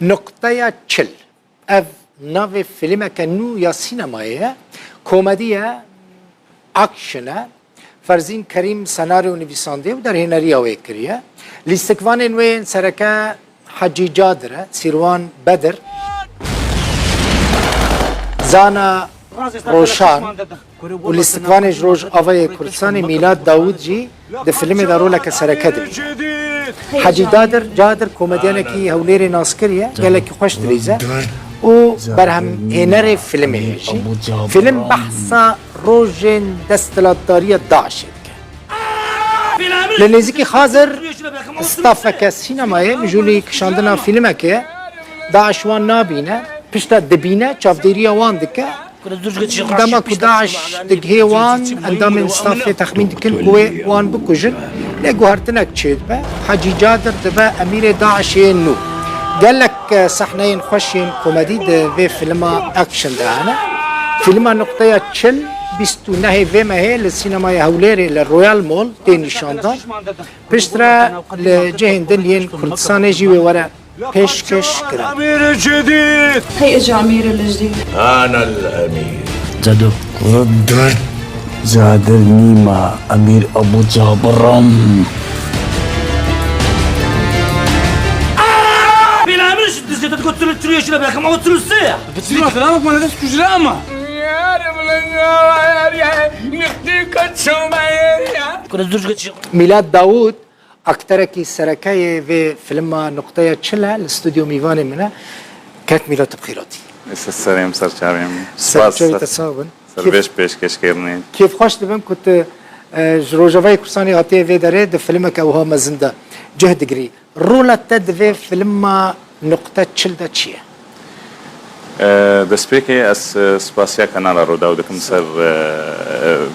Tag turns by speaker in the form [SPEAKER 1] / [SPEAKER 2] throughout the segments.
[SPEAKER 1] نقطة تشل اف نافي فيلم كنو يا سينماية كوميديا اكشنه فرزين كريم سناريو نویسنده و در هنری ویکریه لیستکوان وین سرکه حجی جادره سیروان بدر زانا روشان و لیستکوان روش آوای کردستان میلاد داود جی ده فیلم دارو لکه سرکه دبی حجی جادر کمدیانه کی هولیر ناسکریه گله کی خوش دریزه و برهم هنر فیلمه جی فیلم بحثا روژن دستلاتداری داعش لنزیکی خازر استافک سینمایه مجولی کشاندنا فیلمه که داعش وان نابینه پشتا دبینه چافدیری وان دکه دما که داعش دگه وان اندام استافی تخمین دکن کوه وان بکجن لگو هرتنک چید به حجی جادر دبا امیر داعش نو قال لك صحنين خوشين كوميدي في فيلم اكشن دهنا فيلم نقطة تشل بيستو نهي فيما هي للسينما هوليري للرويال مول تاني شاندان بشترا لجهن دلين كردستان جيوي ورا بيشكش كرا
[SPEAKER 2] أمير الجديد
[SPEAKER 3] هي اجى امير الجديد
[SPEAKER 2] أنا الأمير
[SPEAKER 4] زادو ردر زاد النيمة أمير أبو جابرم
[SPEAKER 5] Düzde götürüyor şuna bırakım ama oturursa ya.
[SPEAKER 6] Bitirme kılamak bana da kücre ama.
[SPEAKER 1] ميلاد داوود اكتركي سركاية في فيلم نقطة تشلا الاستوديو ميفاني منه كانت ميلاد بخيراتي
[SPEAKER 7] السلام سر شعبين
[SPEAKER 1] سر تصاون
[SPEAKER 7] سر بيش كشكرني
[SPEAKER 1] كيف خوش دبم كنت جروجافاي كرساني غطيه في داري ده فيلمك او هما زنده جهد جري رولا تد في فيلم نقطة تشلدا تشيه
[SPEAKER 7] دسپیکی از سپاسیا کانال رو داودکم سر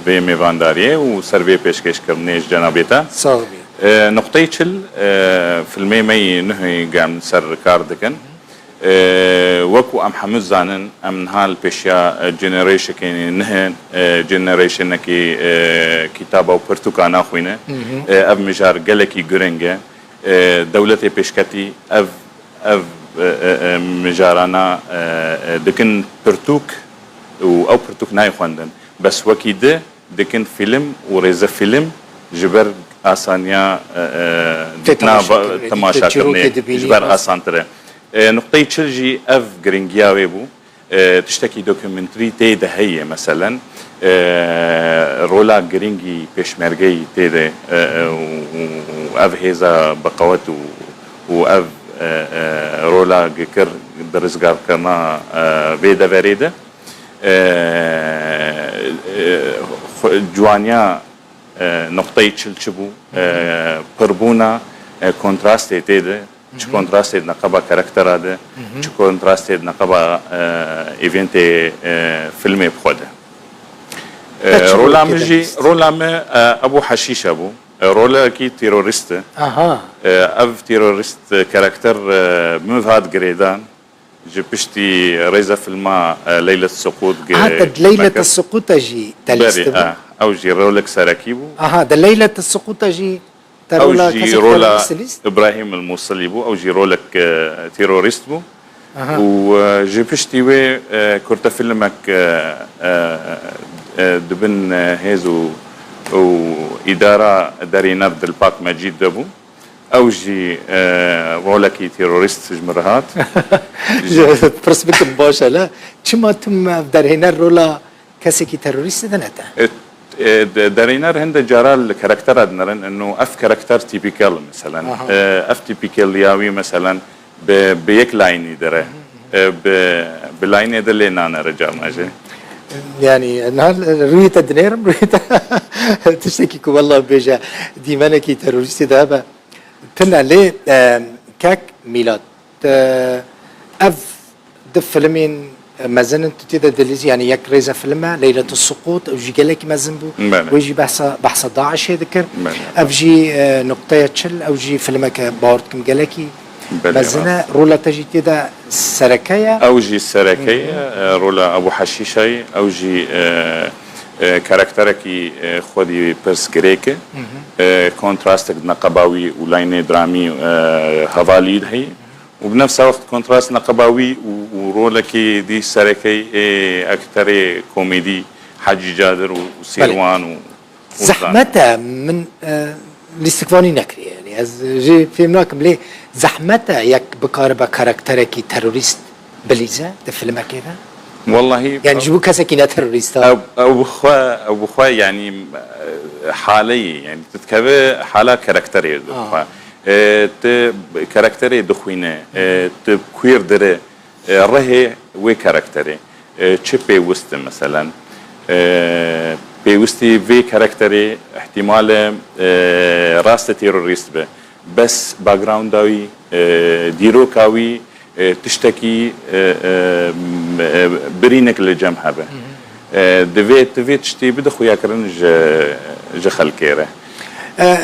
[SPEAKER 7] به میوانداریه و سر به پیشکش کردنیش جنابیتا
[SPEAKER 1] صاحبی
[SPEAKER 7] نقطه چل فیلمی می نهی گام سر کار دکن وکو ام حمد زانن ام نهال پیشیا جنریشن که نه جنریشن کی کتابه و پرتوکانا خوینه اب مجار گلکی گرنگه دولت پیشکتی اف مجارانا دكن برتوك او برتوك ناي خواندن بس وكيده دكن فيلم وريزه فيلم جبر اسانيا دكنا تماشا كرني جبر اسانتره نقطه تشلجي اف جرينجياوي بو تشتكي دوكيومنتري تيده هي مثلا رولا جرينجي بيشمرجي تيده واف هيزا بقوته واف رولا گکر درزگار کنا ویدا وریده جوانیا نقطه چل چبو پربونا کنتراست تیده چه کنتراست نقبا کاراکتر ده چه کنتراست نقبا ایونت فیلم بخوده رولام ابو حشیش ابو رولا کی تیروریست اف تیروریست کاراکتر مفاد گریدان جبشتي ريزا فيلم ليلة السقوط
[SPEAKER 1] ليلة السقوط جي
[SPEAKER 7] تلست او جي رولك سراكيبو
[SPEAKER 1] ده ليلة السقوط جي
[SPEAKER 7] او جي رولا ابراهيم الموصليبو او جي رولك تيروريست بو وجبشتي وي كرت فيلمك دبن هيزو وإدارة دارينار دلباك مجيد دبو أو جي رولكي تيروريست جمرهات
[SPEAKER 1] برس بكم باشا لا چما تم دارينار رولا كسي كي تيروريست دنتا
[SPEAKER 7] دارينار هند جارال كاركتر أدنرن إنه أف كاركتر تيبيكال مثلا أف تيبيكال ياوي مثلا بيك لايني دره بلايني دلي نانا رجال ماجي
[SPEAKER 1] يعني رؤية الدنيرم رؤية تشتكيكو والله بيجا ديمانكي تيروريستي دابا تنا ليه كاك ميلاد اف دف فيلمين مازن تتيدا دليزي يعني ياك ريزا فيلمه ليلة السقوط او جي قالك مازن بو ويجي بحث داعش هذكر اف جي نقطة تشل او جي فيلمك باورتكم قالكي مازنا رولا تجي تيدا سركايا
[SPEAKER 7] او جي سركايا رولا ابو حشيشاي او جي كاركتركي خودي برس جريك كونتراستك نقباوي ولايني درامي هفاليد هي وبنفس الوقت كونتراست نقباوي ورولكي دي سركي اكثر كوميدي حجي جادر وسيروان
[SPEAKER 1] زحمتها من الاستقبالي نكري يعني از جي فيلمناكم ليه زحمتها يك بقاربة كاركتركي تيروريست بليزة تفيلمك كذا
[SPEAKER 7] والله
[SPEAKER 1] يعني جيبوا كاسكينة تيروريست
[SPEAKER 7] او بخوا يعني حالي يعني تتكبه حالة كاركتري ت كاركتري دخوينه ت كوير دره رهي وي كاركتري تشبي وست مثلا بيوستي في كاركتري احتمال راست تيروريست به بس باك جراونداوي ديروكاوي تشتكي برينك لجمها به دفيت تشتي بدخو ياكرن جخل كيره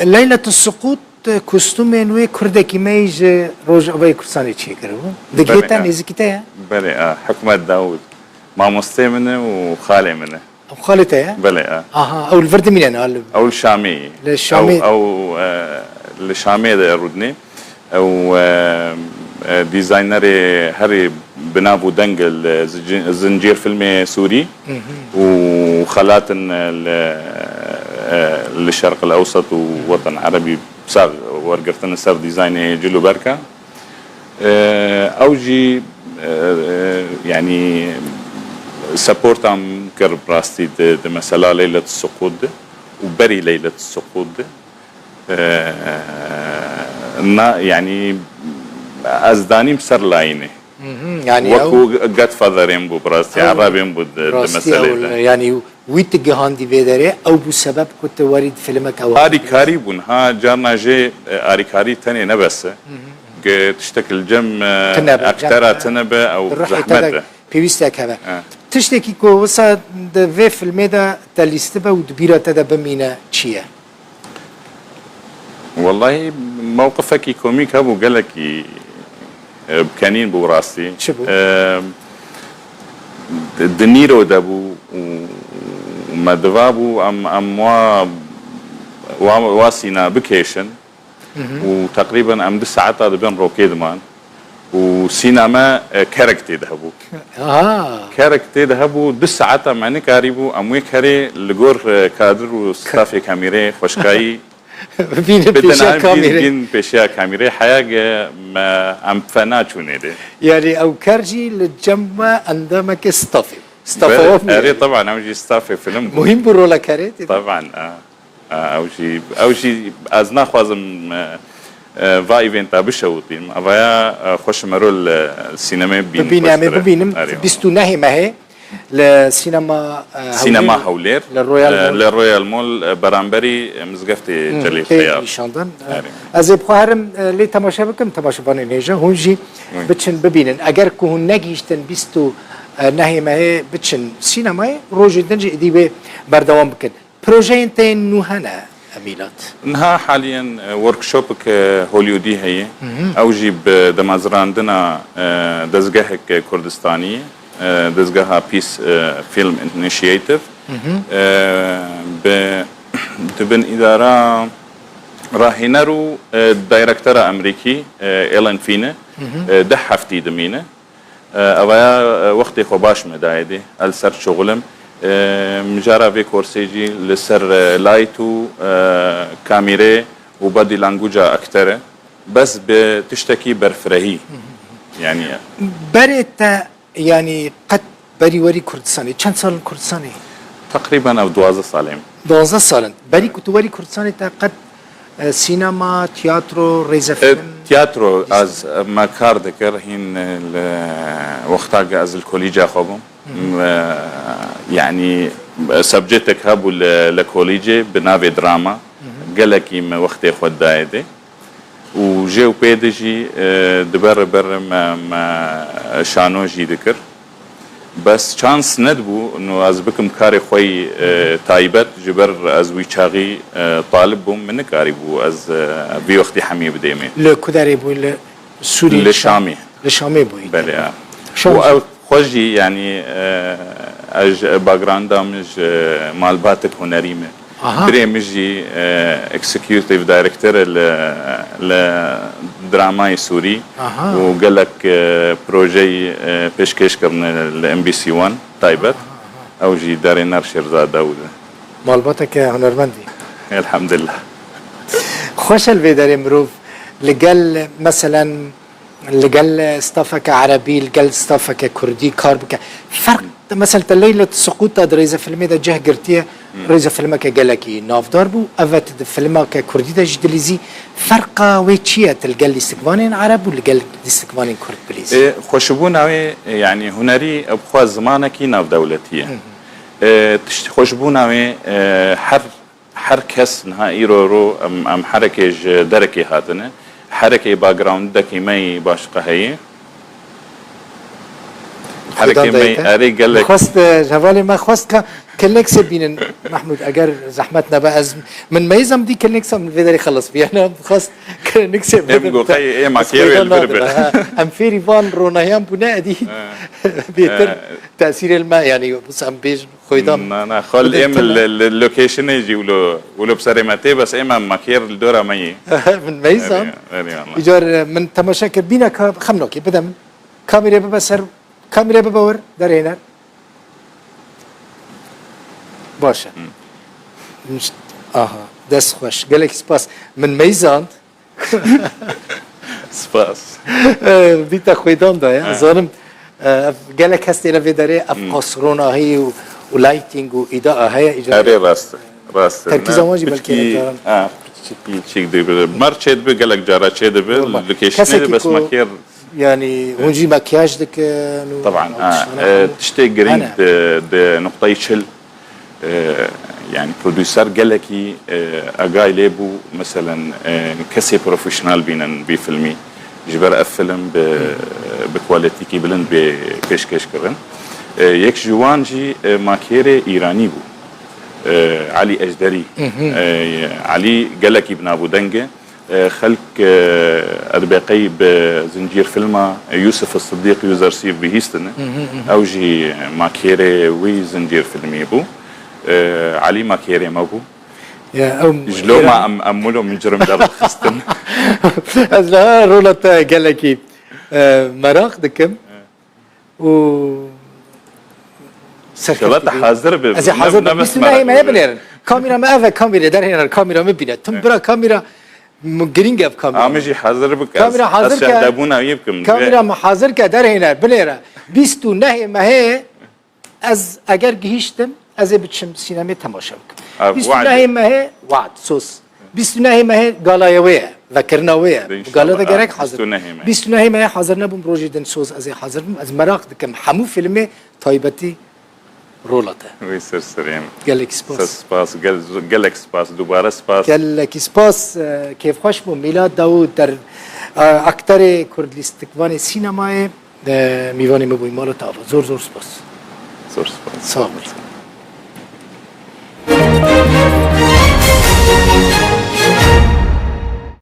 [SPEAKER 1] ليلة السقوط كوستومين وي كردكي ميج روج أبي كرساني تشيكرو دقيقة نزكتها
[SPEAKER 7] بلي حكمة داود ما مستمنه وخالي منه
[SPEAKER 1] خالتها
[SPEAKER 7] بلي
[SPEAKER 1] او الفرد مين انا
[SPEAKER 7] او الشامي
[SPEAKER 1] الشامي
[SPEAKER 7] او الشامي ده ردني او ديزاينري هاري بنابو دنجل زنجير فيلمي سوري وخلات للشرق الاوسط ووطن عربي بصاغ ورقرتنا سر ديزاين جلو بركه اوجي يعني سبورت عم كرب راستي ده مثلا ليلة السقوط ده وبري ليلة السقوط ده يعني ازداني بسر لاينه
[SPEAKER 1] يعني
[SPEAKER 7] وكو جاد فاذر ينبو براستي عرب ينبو ده مسألة
[SPEAKER 1] يعني ويتجهان دي بيدري او بسبب كنت وريد فيلمك او
[SPEAKER 7] هاري كاري بون ها جارنا جي هاري كاري تاني نبسه تشتكل جم اكترا تنبه او زحمته
[SPEAKER 1] بيوستك هذا تشتكي كو وصا في فيلم ده تليستبه ودبيرة تدا بمينا تشيه
[SPEAKER 7] والله موقفك كوميك ابو قالك بكانين بو راسي
[SPEAKER 1] شبو
[SPEAKER 7] دنيرو دابو وما دفابو ام واسينا بكيشن وتقريبا ام 9 ساعات بين روكيدمان وسينما كاركتي ذهبوا كاركتي ذهبوا 9 ساعات معني كاريبو اموي كاري لغور كادر وستافي كاميري خوشكاي بين بيشيا كاميري حياة ما ام فناتشوني دي يعني
[SPEAKER 1] او كارجي للجمع عندما كستافي
[SPEAKER 7] اري طبعا اوجي ستافي فيلم
[SPEAKER 1] مهم برولا كاريتي
[SPEAKER 7] طبعا اوجي ازنا خوازم va eventa بشوطين أبايا خوش مرو السينما
[SPEAKER 1] ببينم بستو نهي ما هي للسينما
[SPEAKER 7] سينما هولير للرويال مول برامبري مزقفتي جليل خيال
[SPEAKER 1] شاندن از بخارم لي تماشا بكم تماشا بان نيجا هونجي بتشن ببينن اگر كو نگيشتن بستو نهي ما هي بتشن سينما روج دنجي دي بردوام بكن بروجي انتين نو هنا أميلات
[SPEAKER 7] نها حاليا وركشوبك هوليودي هي أوجي بدمازراندنا دزجهك كردستانية دزجها بيس فيلم انيشيتيف تبن إدارة راهنرو دايركتورة أمريكي إيلان فينا ده حفتي دمينة أبايا وقتي خباش مدايدي السر شغلم مجارا في كورسيجي لسر لايتو كاميري وبادي لانجوجا أكتره بس بتشتكي برفرهي يعني
[SPEAKER 1] بريت يعني قد بري وري كردستاني كم سال كردستاني
[SPEAKER 7] تقريبا أو 12 سالين
[SPEAKER 1] 12 سال بري كنت وري كردستاني قد سينما تياترو ريزا فيلم
[SPEAKER 7] تياترو از ما كار ذكر هين وقتها از الكوليجا خبهم يعني سبجكتك هابو لكوليجي بنافي دراما قالكي ما وقتي خود دايدي وجيو بيدجي دبر بر ما شانوجي ذكر بس شانس ندبو انه از بكم كاري خوي تايبت جبر از ويشاغي طالب بوم من كاري بو از في وقتي حمي بديمي
[SPEAKER 1] له كداري بو سوري
[SPEAKER 7] للشامي
[SPEAKER 1] بوي
[SPEAKER 7] بلي خوجي يعني اج باغراند مش مالباتك هنريمه بري مجي اكسكيوتيف دايركتور لدراماي سوري وقال لك بروجي بيشكش كرن الام بي سي 1 تايبت او جي دارينار شيرزاد داود
[SPEAKER 1] مالباتك هنرمندي
[SPEAKER 7] الحمد لله
[SPEAKER 1] خوش الفيداري مروف لقال مثلا لقال استافك عربي لقال استافك كردي كاربك فرق مثلا ليلة سقوط رئيس فيلم ده جه قرتيه رئيس فيلمك قالكي نافدار بو افت فيلمك كردي ده جدليزي فرقه ويتشيه تلقى لي استقبالين عرب واللي قال استقبالين كرد بليزي
[SPEAKER 7] خوشبونا يعني هنري ابخوا زمانك ناف دولتيه خوشبونا هر کس نهایی رو ام حرکه درکی هاتنه حرکه باگراوند دکی می باشقه هی حرکه می اری گلک
[SPEAKER 1] خواست جوالي ما خواست كلك سبين محمود اگر زحمتنا بقى من ميزم دي كلك سم في داري خلص بي انا خواست نكسب
[SPEAKER 7] ام جو خي ايه ما كيرو البربر
[SPEAKER 1] ام فيري فان رونايام بنا دي بيتر تاثير الماء يعني بس ام بيج خويدام
[SPEAKER 7] انا خل ام اللوكيشن يجي ولو بسرمتي بس ام ماكير الدوره مي
[SPEAKER 1] من ميزم ايجار من تماشاك بينا خمنوكي بدم كاميرا ببصر كاميرا ببور دارينا باشا مش دست خوش قالك سباس من ميزان
[SPEAKER 7] سباس
[SPEAKER 1] ديتا خويدان ده يا ظالم قالك هستي لا فيداري اف قصرونا هي ولايتنج واضاءه هي
[SPEAKER 7] اري راست
[SPEAKER 1] تركيز واجب بالكي
[SPEAKER 7] تشيك دي مارشيد بقالك جارا تشيد باللوكيشن بس ماكير
[SPEAKER 1] يعني ونجي مكياج دك
[SPEAKER 7] طبعا تشتي جرين نقطه يشل يعني بروديوسر قالكي اجاي ليبو مثلا كسي بروفيشنال بينن بفيلمي جبر افلم بكواليتي كي بلند بكشكش كرن يك جوانجي ماكيري ايراني بو علي اجدري علي قالكي بن ابو دنجه خلق ارباقي بزنجير فيلم يوسف الصديق يوزر سيف بهيستن او جي ماكيري وي زنجير فيلمي بو علي ماكيري مابو
[SPEAKER 1] يا
[SPEAKER 7] جلو ما امولو من جرم دار خستن
[SPEAKER 1] ازلا رولت قالكي مراق دكم و
[SPEAKER 7] شغلات حاضر
[SPEAKER 1] از حاضر بس ما يبنير كاميرا ما افا كاميرا در هنا الكاميرا مبينه تم برا كاميرا مجرين اف كاميرا
[SPEAKER 7] عمجي حاضر بك
[SPEAKER 1] كاميرا حاضر
[SPEAKER 7] دابونا يبكم
[SPEAKER 1] كاميرا ما حاضر كدر هنا بنيره بيستو نه ما هي از اگر گهیشتم از بچم سینما تماشا بکنم بیست نه ما هي وعد سوس بیست نه ما هي گالایویه ذكرناویه گالا ده گرک حاضر بیست نه ما هي حاضر نبوم روزی دن سوز از حاضر از مراق دکم همو فیلم تایبتی رولته
[SPEAKER 7] ويسر سريم
[SPEAKER 1] قالك سباس
[SPEAKER 7] سباس قالك سباس دوباره سباس
[SPEAKER 1] قالك سباس كيف خوش بو ميلاد داود در اكتر كردستان سينماي ميواني مبوي مالو تاوا زور زور سباس
[SPEAKER 7] زور سباس
[SPEAKER 1] صامل